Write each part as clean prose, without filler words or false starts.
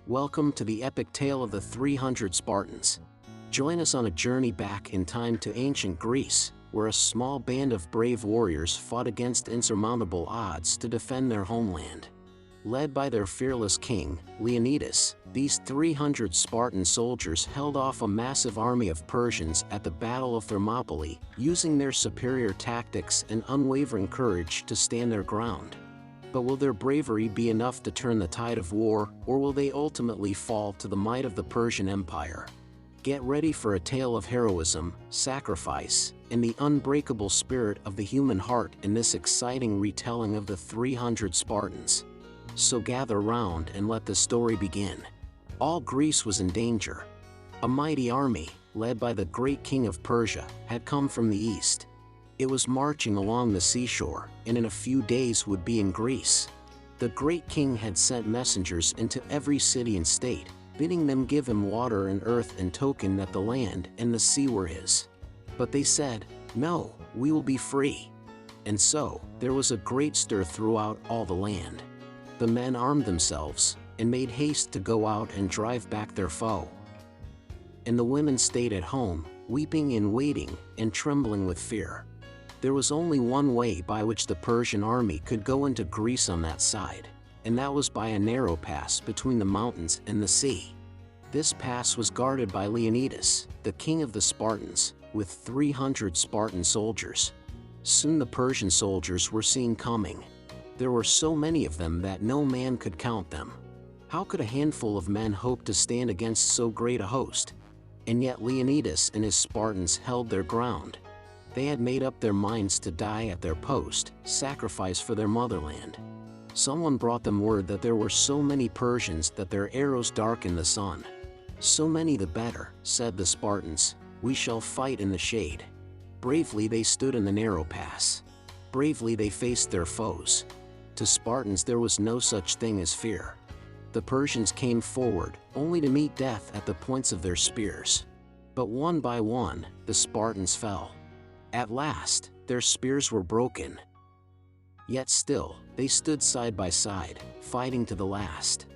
Welcome to the epic tale of the 300 Spartans. Join us on a journey back in time to ancient Greece, where a small band of brave warriors fought against insurmountable odds to defend their homeland. Led by their fearless king, Leonidas, these 300 Spartan soldiers held off a massive army of Persians at the Battle of Thermopylae, using their superior tactics and unwavering courage to stand their ground. But will their bravery be enough to turn the tide of war, or will they ultimately fall to the might of the Persian Empire? Get ready for a tale of heroism, sacrifice, and the unbreakable spirit of the human heart in this exciting retelling of the 300 Spartans. So gather round and let the story begin. All Greece was in danger. A mighty army, led by the great king of Persia, had come from the east. It was marching along the seashore, and in a few days would be in Greece. The great king had sent messengers into every city and state, bidding them give him water and earth in token that the land and the sea were his. But they said, "No, we will be free." And so, there was a great stir throughout all the land. The men armed themselves, and made haste to go out and drive back their foe. And the women stayed at home, weeping and waiting, and trembling with fear. There was only one way by which the Persian army could go into Greece on that side, and that was by a narrow pass between the mountains and the sea. This pass was guarded by Leonidas, the king of the Spartans, with 300 Spartan soldiers. Soon the Persian soldiers were seen coming. There were so many of them that no man could count them. How could a handful of men hope to stand against so great a host? And yet Leonidas and his Spartans held their ground. They had made up their minds to die at their post, sacrifice for their motherland. Someone brought them word that there were so many Persians that their arrows darkened the sun. "So many the better," said the Spartans. "We shall fight in the shade." Bravely they stood in the narrow pass. Bravely they faced their foes. To Spartans there was no such thing as fear. The Persians came forward, only to meet death at the points of their spears. But one by one, the Spartans fell. At last, their spears were broken. Yet still, they stood side by side, fighting to the last.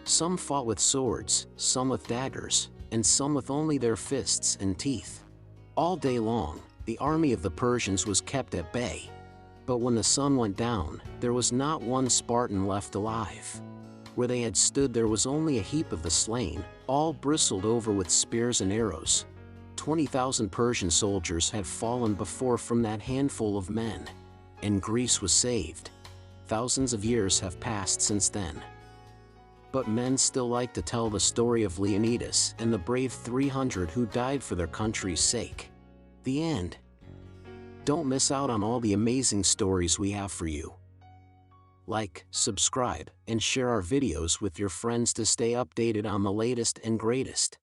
Some fought with swords, some with daggers, and some with only their fists and teeth. All day long, the army of the Persians was kept at bay. But when the sun went down, there was not one Spartan left alive. Where they had stood there was only a heap of the slain, all bristled over with spears and arrows. 20,000 Persian soldiers had fallen before from that handful of men. And Greece was saved. Thousands of years have passed since then. But men still like to tell the story of Leonidas and the brave 300 who died for their country's sake. The end. Don't miss out on all the amazing stories we have for you. Like, subscribe, and share our videos with your friends to stay updated on the latest and greatest.